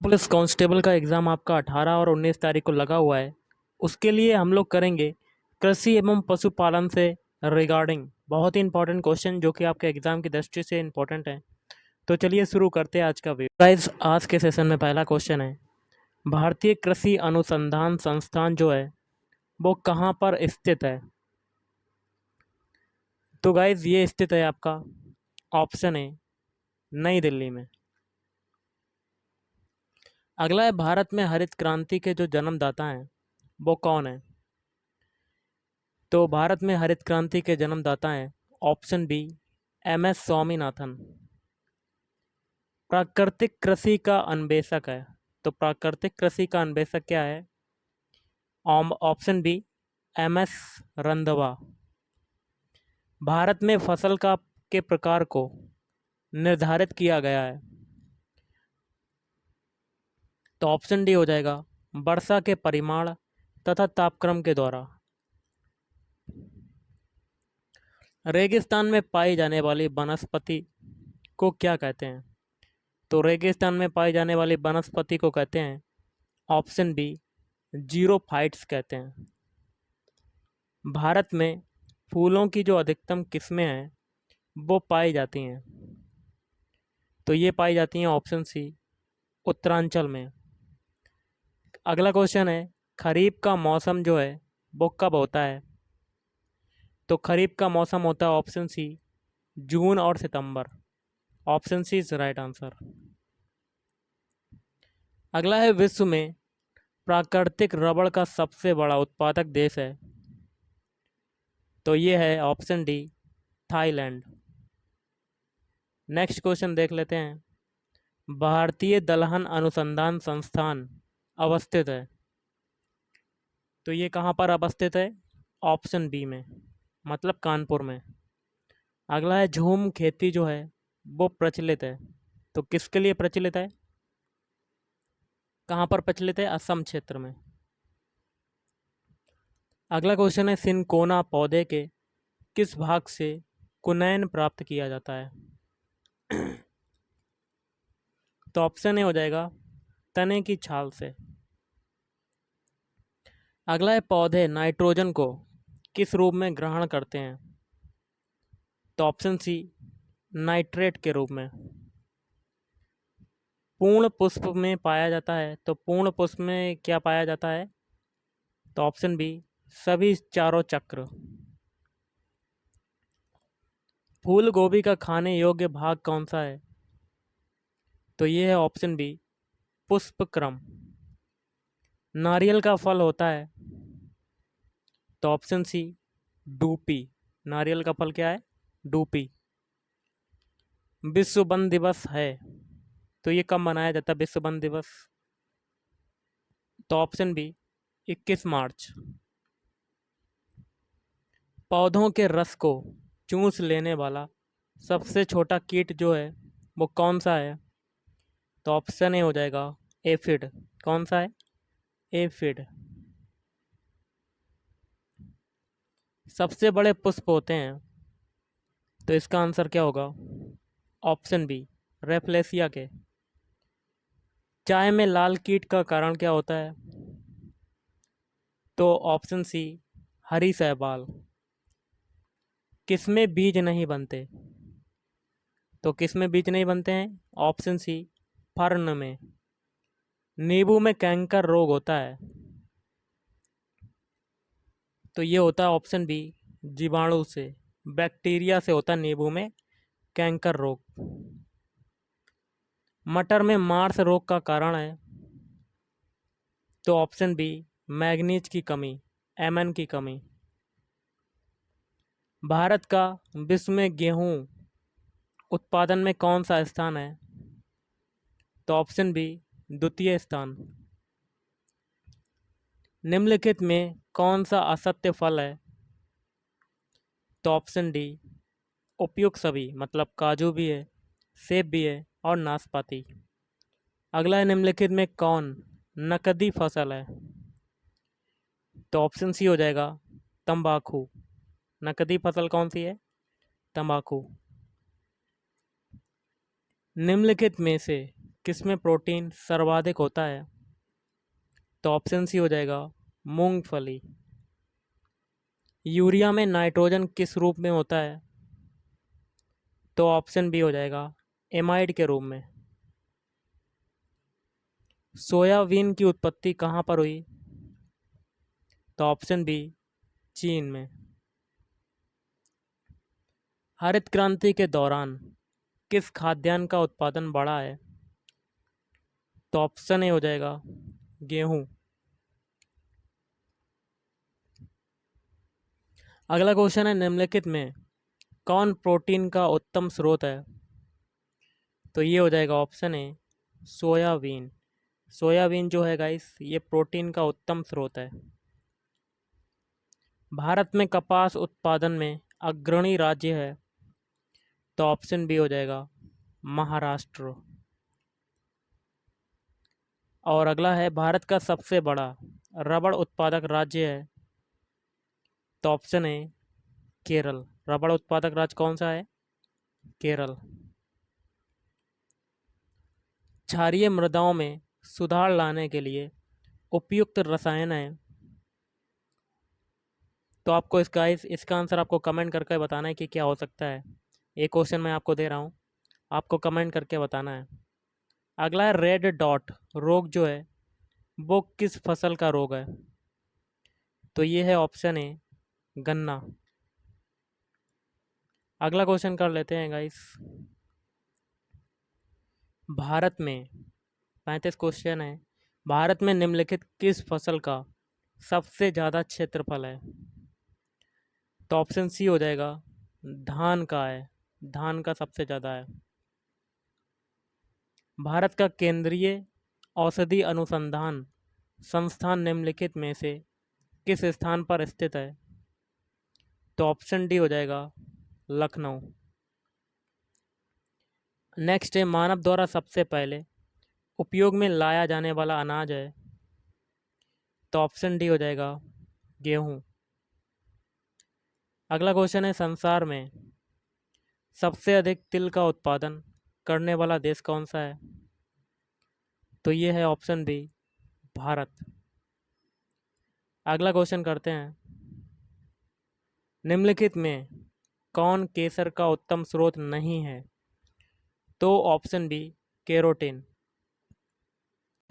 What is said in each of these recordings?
Police constable का exam आपका 18 और 19 तारीख को लगा हुआ है। उसके लिए हम लोग करेंगे कृषि एवं पशुपालन से रिगार्डिंग बहुत ही इंपॉर्टेंट क्वेश्चन जो कि आपके एग्ज़ाम की दृष्टि से इंपॉर्टेंट है। तो चलिए शुरू करते हैं आज का वीडियो। गाइस, आज के सेशन में पहला क्वेश्चन है, भारतीय कृषि अनुसंधान संस्थान जो है वो कहाँ पर स्थित है? तो गाइस, ये स्थित है आपका ऑप्शन है नई दिल्ली में। अगला है, भारत में हरित क्रांति के जो जन्मदाता हैं वो कौन है? तो भारत में हरित क्रांति के जन्मदाता हैं ऑप्शन बी एम.एस. स्वामीनाथन। प्राकृतिक कृषि का अन्वेषक है, तो प्राकृतिक कृषि का अन्वेषक क्या है? Option B M. रंधवा। भारत में फसल का के प्रकार को निर्धारित किया गया है, तो ऑप्शन डी हो जाएगा वर्षा के परिमाण तथा तापक्रम के द्वारा। रेगिस्तान में पाई जाने वाली वनस्पति को क्या कहते हैं? तो रेगिस्तान में पाई जाने वाली वनस्पति को कहते हैं ऑप्शन बी जीरोफाइट्स कहते हैं। भारत में फूलों की जो अधिकतम किस्में हैं वो पाई जाती हैं, तो ये पाई जाती हैं ऑप्शन सी उत्तरांचल में। अगला क्वेश्चन है, खरीफ का मौसम जो है वो कब होता है? तो खरीफ का मौसम होता है ऑप्शन सी जून और सितंबर। Option C is right answer. अगला है, विश्व में प्राकृतिक रबड़ का सबसे बड़ा उत्पादक देश है, तो ये है option D Thailand. Next question देख लेते हैं, भारतीय दलहन अनुसंधान संस्थान अवस्थित है, तो ये कहाँ पर अवस्थित है? ऑप्शन बी में, मतलब कानपुर में। अगला है, झूम खेती जो है वो प्रचलित है, तो किसके लिए प्रचलित है? कहाँ पर प्रचलित है? असम क्षेत्र में। अगला क्वेश्चन है, सिनकोना पौधे के किस भाग से कुनैन प्राप्त किया जाता है? तो ऑप्शन ए हो जाएगा तने की छाल से। अगला है, पौधे नाइट्रोजन को किस रूप में ग्रहण करते हैं? तो ऑप्शन सी नाइट्रेट के रूप में। पूर्ण पुष्प में पाया जाता है, तो पूर्ण पुष्प में क्या पाया जाता है? तो ऑप्शन बी सभी चारों चक्र। फूल गोभी का खाने योग्य भाग कौन सा है? तो ये है ऑप्शन बी पुष्पक्रम। नारियल का फल होता है, तो ऑप्शन सी डूपी। नारियल का फल क्या है? डूपी। विश्व वन दिवस है, तो ये कब मनाया जाता है विश्व वन दिवस? तो ऑप्शन बी 21 मार्च। पौधों के रस को चूस लेने वाला सबसे छोटा कीट जो है वो कौन सा है? तो ऑप्शन ए हो जाएगा एफिड। कौन सा है? एफिड। सबसे बड़े पुष्प होते हैं, तो इसका आंसर क्या होगा? ऑप्शन बी रेफलेसिया के। चाय में लाल कीट का कारण क्या होता है? तो ऑप्शन सी हरी सहबाल। किसमें बीज नहीं बनते? तो किसमें बीज नहीं बनते हैं? ऑप्शन सी फर्न में। नींबू में कैंकर रोग होता है, तो ये होता है ऑप्शन बी जीवाणु से, बैक्टीरिया से होता है नींबू में कैंकर रोग। मटर में मार्स रोग का कारण है, तो ऑप्शन बी मैग्नीज की कमी, Mn की कमी। भारत का विश्व में गेहूं उत्पादन में कौन सा स्थान है? तो ऑप्शन बी द्वितीय स्थान। निम्नलिखित में कौन सा असत्य फल है? तो ऑप्शन डी उपयुक्त सभी, मतलब काजू भी है, सेब भी है और नाशपाती। अगला है, निम्नलिखित में कौन नकदी फसल है? तो ऑप्शन सी हो जाएगा तंबाकू। नकदी फसल कौन सी है? तंबाकू। निम्नलिखित में से किस में प्रोटीन सर्वाधिक होता है? तो ऑप्शन सी हो जाएगा मूंगफली। यूरिया में नाइट्रोजन किस रूप में होता है? तो ऑप्शन बी हो जाएगा एमाइड के रूप में। सोयाबीन की उत्पत्ति कहाँ पर हुई? तो ऑप्शन बी चीन में। हरित क्रांति के दौरान किस खाद्यान्न का उत्पादन बढ़ा है? तो ऑप्शन ए हो जाएगा गेहूं। अगला क्वेश्चन है निम्नलिखित में कौन प्रोटीन का उत्तम स्रोत है? तो ये हो जाएगा ऑप्शन ए सोयाबीन। सोयाबीन जो है गाइस ये प्रोटीन का उत्तम स्रोत है। भारत में कपास उत्पादन में अग्रणी राज्य है? तो ऑप्शन बी हो जाएगा महाराष्ट्र। और अगला है भारत का सबसे बड़ा रबड़ उत्पादक राज्य है? तो ऑप्शन ए केरल। रबड़ उत्पादक राज्य कौन सा है? केरल। क्षारीय मृदाओं में सुधार लाने के लिए उपयुक्त रसायन है? तो आपको इसका आंसर आपको कमेंट करके बताना है कि क्या हो सकता है। एक क्वेश्चन मैं आपको दे रहा हूँ, आपको कमेंट करके बताना है। अगला है रेड डॉट रोग जो है वो किस फसल का रोग है? तो ये है ऑप्शन ए गन्ना। अगला क्वेश्चन कर लेते हैं गाइस। भारत में 35 क्वेश्चन है। भारत में निम्नलिखित किस फसल का सबसे ज़्यादा क्षेत्रफल है? तो ऑप्शन सी हो जाएगा धान का है। धान का सबसे ज़्यादा है। भारत का केंद्रीय औषधि अनुसंधान संस्थान निम्नलिखित में से किस स्थान पर स्थित है? तो ऑप्शन डी हो जाएगा लखनऊ। नेक्स्ट है मानव द्वारा सबसे पहले उपयोग में लाया जाने वाला अनाज है? तो ऑप्शन डी हो जाएगा गेहूँ। अगला क्वेश्चन है संसार में सबसे अधिक तिल का उत्पादन करने वाला देश कौन सा है? तो ये है ऑप्शन बी भारत। अगला क्वेश्चन करते हैं निम्नलिखित में कौन केसर का उत्तम स्रोत नहीं है? तो ऑप्शन बी केरोटिन।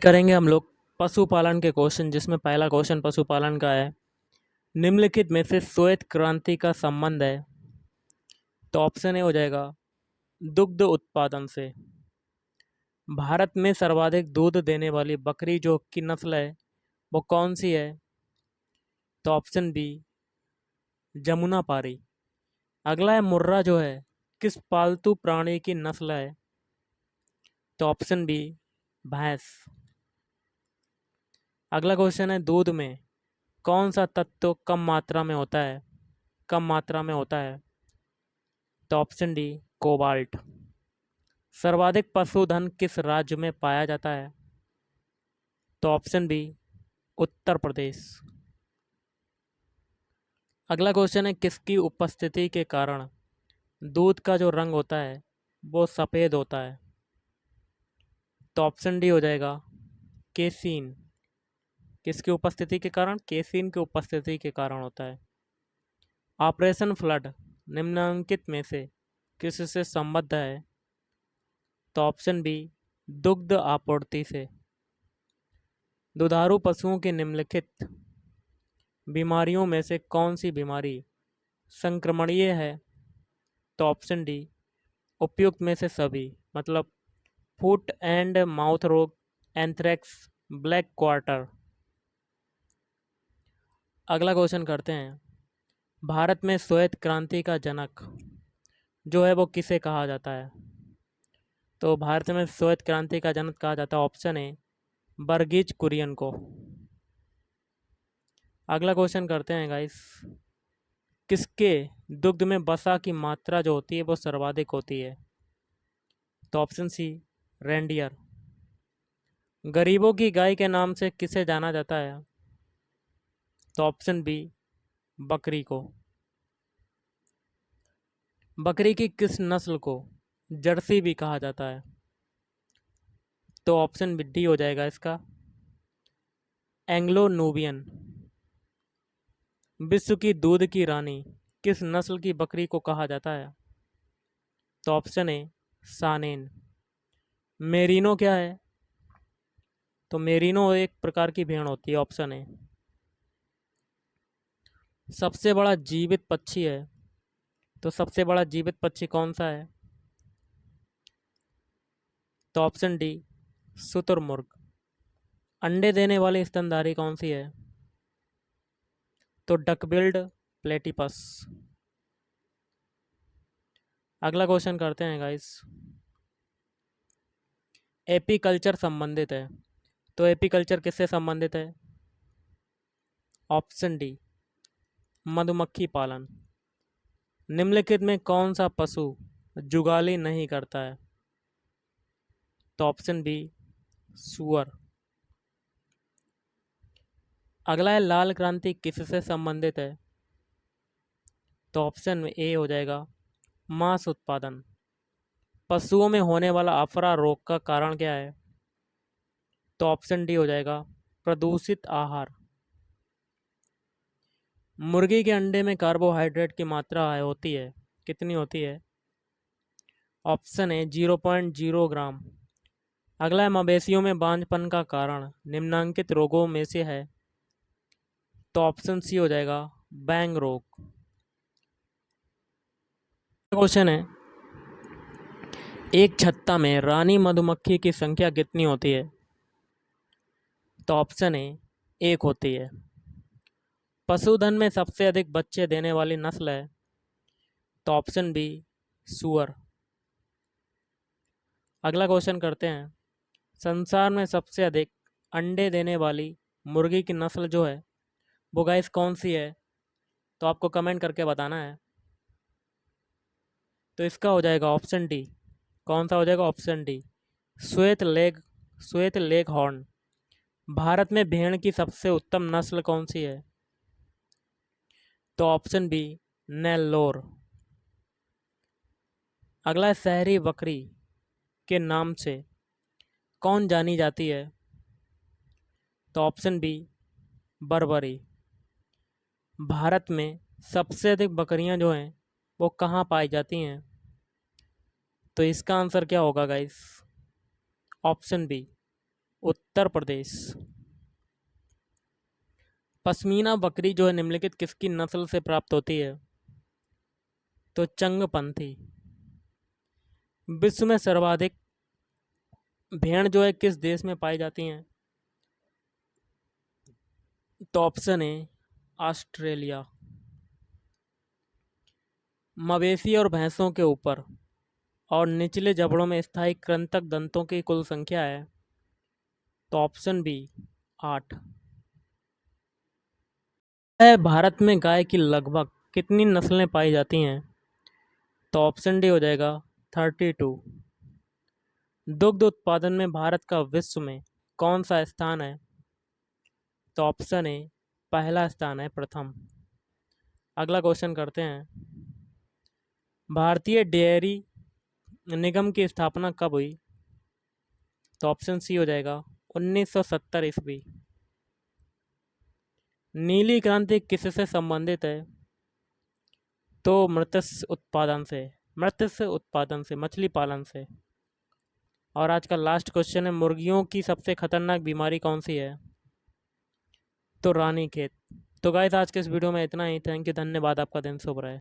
करेंगे हम लोग पशुपालन के क्वेश्चन, जिसमें पहला क्वेश्चन पशुपालन का है निम्नलिखित में से श्वेत क्रांति का संबंध है? तो ऑप्शन ए हो जाएगा दुग्ध उत्पादन से। भारत में सर्वाधिक दूध देने वाली बकरी जो की नस्ल है वो कौन सी है? तो ऑप्शन बी जमुना पारी। अगला है मुर्रा जो है किस पालतू प्राणी की नस्ल है? तो ऑप्शन बी भैंस। अगला क्वेश्चन है दूध में कौन सा तत्व कम मात्रा में होता है? कम मात्रा में होता है? तो ऑप्शन डी कोबाल्ट। सर्वाधिक पशुधन किस राज्य में पाया जाता है? तो ऑप्शन बी उत्तर प्रदेश। अगला क्वेश्चन है किसकी उपस्थिति के कारण दूध का जो रंग होता है वो सफ़ेद होता है? तो ऑप्शन डी हो जाएगा केसीन। किसकी उपस्थिति के कारण? केसीन की उपस्थिति के कारण होता है। ऑपरेशन फ्लड निम्नलिखित में से किससे संबद्ध है? तो ऑप्शन बी दुग्ध आपूर्ति से। दुधारू पशुओं की निम्नलिखित बीमारियों में से कौन सी बीमारी संक्रमणीय है? तो ऑप्शन डी उपयुक्त में से सभी, मतलब फुट एंड माउथ रोग, एंथ्रेक्स, ब्लैक क्वार्टर। अगला क्वेश्चन करते हैं भारत में श्वेत क्रांति का जनक जो है वो किसे कहा जाता है? तो भारत में श्वेत क्रांति का जनक कहा जाता है ऑप्शन ए वर्गीज कुरियन को। अगला क्वेश्चन करते हैं गाइस किसके दुग्ध में वसा की मात्रा जो होती है वो सर्वाधिक होती है? तो ऑप्शन सी रेंडियर। गरीबों की गाय के नाम से किसे जाना जाता है? तो ऑप्शन बी बकरी को। बकरी की किस नस्ल को जर्सी भी कहा जाता है? तो ऑप्शन डी हो जाएगा इसका, एंग्लो नूबियन। विश्व की दूध की रानी किस नस्ल की बकरी को कहा जाता है? तो ऑप्शन ए सानेन। मेरिनो क्या है? तो मेरिनो एक प्रकार की भेड़ होती है, ऑप्शन ए। सबसे बड़ा जीवित पक्षी है, तो सबसे बड़ा जीवित पक्षी कौन सा है? तो ऑप्शन डी शुतुरमुर्ग। अंडे देने वाली स्तनधारी कौन सी है? तो डकबिल्ड प्लेटिपस। अगला क्वेश्चन करते हैं गाइस। एपीकल्चर संबंधित है, तो एपीकल्चर किससे संबंधित है? ऑप्शन डी मधुमक्खी पालन। निम्नलिखित में कौन सा पशु जुगाली नहीं करता है? तो ऑप्शन बी सुअर। अगला है लाल क्रांति किससे संबंधित है? तो ऑप्शन ए हो जाएगा मांस उत्पादन। पशुओं में होने वाला अफरा रोग का कारण क्या है? तो ऑप्शन डी हो जाएगा प्रदूषित आहार। मुर्गी के अंडे में कार्बोहाइड्रेट की मात्रा होती है, कितनी होती है? ऑप्शन ए 0.0 ग्राम। अगला है मवेशियों में बांझपन का कारण निम्नलिखित रोगों में से है? तो ऑप्शन सी हो जाएगा बैंग रोग। क्वेश्चन है, एक छत्ता में रानी मधुमक्खी की संख्या कितनी होती है? तो ऑप्शन ए 1 होती है। पशुधन में सबसे अधिक बच्चे देने वाली नस्ल है? तो ऑप्शन बी सुअर। अगला क्वेश्चन करते हैं, संसार में सबसे अधिक अंडे देने वाली मुर्गी की नस्ल जो है वो गाइस कौन सी है? तो आपको कमेंट करके बताना है। तो इसका हो जाएगा ऑप्शन डी। कौन सा हो जाएगा? ऑप्शन डी श्वेत लेग हॉर्न। भारत में भेड़ की सबसे उत्तम नस्ल कौन सी है? तो ऑप्शन बी नेल्लोर। अगला है शहरी बकरी के नाम से कौन जानी जाती है? तो ऑप्शन बी बर्बरी। भारत में सबसे अधिक बकरियां जो हैं वो कहाँ पाई जाती हैं? तो इसका आंसर क्या होगा guys? Option B Uttar Pradesh. Pashmina बकरी जो है निम्नलिखित किसकी नस्ल से प्राप्त होती है? तो चंगपंथी। विश्व में सर्वाधिक भेड़ जो है किस देश में पाई जाती हैं? तो ऑप्शन ए ऑस्ट्रेलिया। मवेशी और भैंसों के ऊपर और निचले जबड़ों में स्थायी कृंतक दंतों की कुल संख्या है? तो ऑप्शन बी 8 है। भारत में गाय की लगभग कितनी नस्लें पाई जाती हैं? तो ऑप्शन डी हो जाएगा 32। दुग्ध उत्पादन में भारत का विश्व में कौन सा स्थान है? तो ऑप्शन ए पहला स्थान है, प्रथम। अगला क्वेश्चन करते हैं, भारतीय डेयरी निगम की स्थापना कब हुई? तो ऑप्शन सी हो जाएगा 1970 ईस्वी। नीली क्रांति किससे संबंधित है? तो मत्स्य उत्पादन से, मछली पालन से। और आज का लास्ट क्वेश्चन है, मुर्गियों की सबसे खतरनाक बीमारी कौन सी है? तो रानीखेत। तो गाइस आज के इस वीडियो में इतना ही। थैंक यू, धन्यवाद। आपका दिन शुभ रहे।